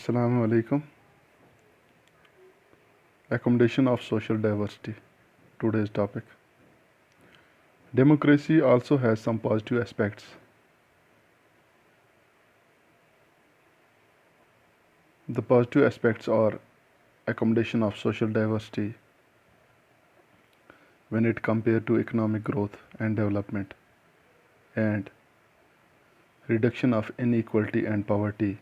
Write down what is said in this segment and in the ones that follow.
Assalamu alaikum. Accommodation of social diversity. Today's topic. Democracy also has some positive aspects. The positive aspects are accommodation of social diversity when it compared to economic growth and development, and reduction of inequality and poverty,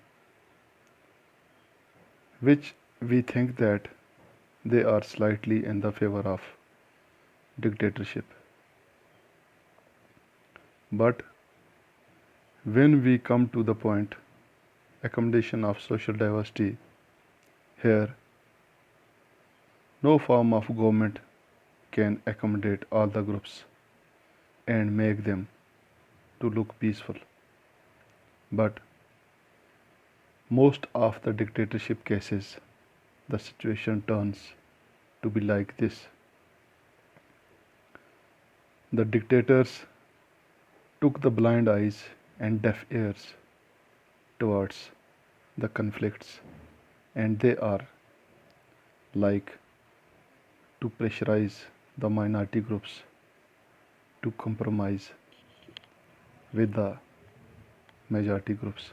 which we think that they are slightly in the favor of dictatorship. But when we come to the point accommodation of social diversity, here no form of government can accommodate all the groups and make them to look peaceful. But most of the dictatorship cases, the situation turns to be like this. The dictators took the blind eyes and deaf ears towards the conflicts, and they are like to pressurize the minority groups to compromise with the majority groups.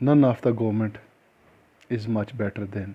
none of the government is much better than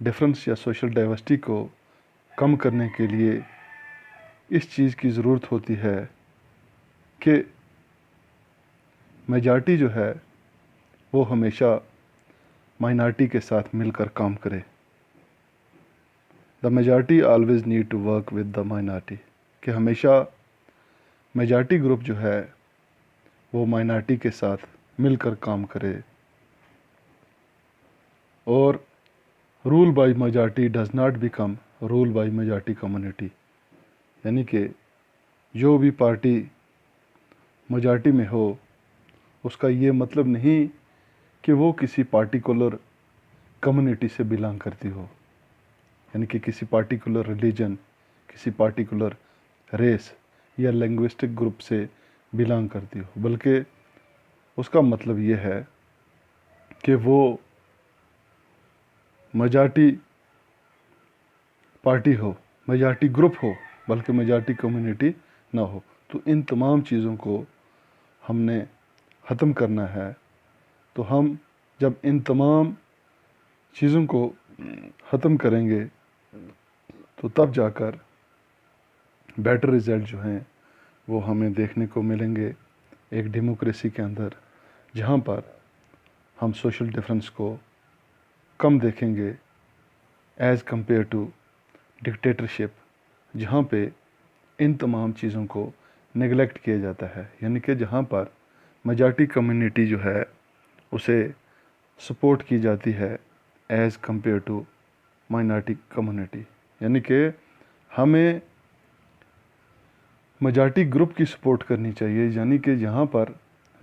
difference یا social diversity کو کم کرنے کے لیے اس چیز کی ضرورت ہوتی ہے کہ میجارٹی جو ہے وہ ہمیشہ مائنارٹی کے ساتھ مل کر کام کرے. The majority always need to work with the minority, کہ ہمیشہ میجارٹی گروپ جو ہے وہ مائنارٹی کے ساتھ مل کر کام کرے. اور rule by majority does not become rule by majority community, یعنی کہ جو بھی پارٹی میجارٹی میں ہو اس کا یہ مطلب نہیں کہ وہ کسی پارٹیکولر کمیونٹی سے بلانگ کرتی ہو، یعنی کہ کسی پارٹیکولر ریلیجن، کسی پارٹیکولر ریس یا لینگوسٹک گروپ سے بلانگ کرتی ہو، بلکہ اس کا مطلب یہ ہے کہ وہ میجارٹی پارٹی ہو، میجارٹی گروپ ہو، بلکہ میجارٹی کمیونٹی نہ ہو. تو ان تمام چیزوں کو ہم نے ختم کرنا ہے. تو ہم جب ان تمام چیزوں کو ختم کریں گے تو تب جا کر بیٹر رزلٹ جو ہیں وہ ہمیں دیکھنے کو ملیں گے ایک ڈیموکریسی کے اندر، جہاں پر ہم سوشل ڈفرینس کو کم دیکھیں گے ایز کمپیئر ٹو ڈکٹیٹرشپ، جہاں پہ ان تمام چیزوں کو نگلیکٹ کیا جاتا ہے. یعنی کہ جہاں پر میجارٹی کمیونٹی جو ہے اسے سپورٹ کی جاتی ہے as compare to minority community. یعنی کہ ہمیں میجارٹی گروپ کی سپورٹ کرنی چاہیے، یعنی کہ جہاں پر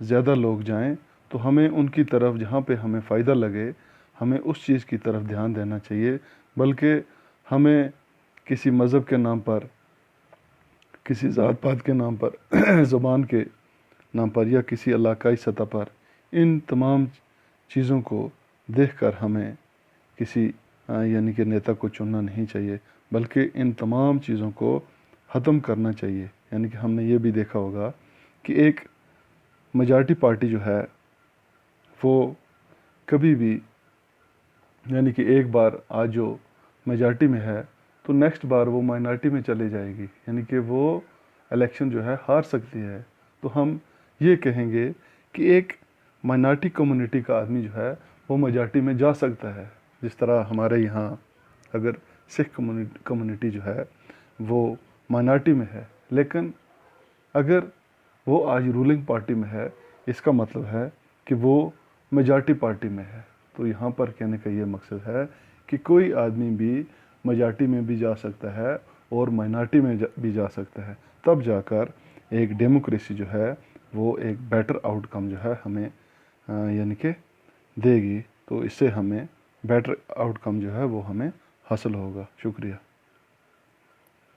زیادہ لوگ جائیں تو ہمیں ان کی طرف، جہاں پہ ہمیں فائدہ لگے ہمیں اس چیز کی طرف دھیان دینا چاہیے، بلکہ ہمیں کسی مذہب کے نام پر، کسی ذات پات کے نام پر، زبان کے نام پر یا کسی علاقائی سطح پر ان تمام چیزوں کو دیکھ کر ہمیں کسی یعنی کہ نیتا کو چننا نہیں چاہیے، بلکہ ان تمام چیزوں کو ختم کرنا چاہیے. یعنی کہ ہم نے یہ بھی دیکھا ہوگا کہ ایک میجارٹی پارٹی جو ہے وہ کبھی بھی، یعنی کہ ایک بار آج جو میجارٹی میں ہے تو نیکسٹ بار وہ مائنارٹی میں چلے جائے گی، یعنی کہ وہ الیکشن جو ہے ہار سکتی ہے. تو ہم یہ کہیں گے کہ ایک مائنارٹی کمیونٹی کا آدمی جو ہے وہ میجارٹی میں جا سکتا ہے. جس طرح ہمارے یہاں اگر سکھ کمیونٹی جو ہے وہ مائنارٹی میں ہے، لیکن اگر وہ آج رولنگ پارٹی میں ہے اس کا مطلب ہے کہ وہ میجارٹی پارٹی میں ہے. تو یہاں پر کہنے کا یہ مقصد ہے کہ کوئی آدمی بھی میجارٹی میں بھی جا سکتا ہے اور مائنارٹی میں بھی جا سکتا ہے. تب جا کر ایک ڈیموکریسی جو ہے وہ ایک بیٹر آؤٹ کم جو ہے ہمیں یعنی کہ دے گی. تو اس سے ہمیں بیٹر آؤٹ کم جو ہے وہ ہمیں حاصل ہوگا. شکریہ.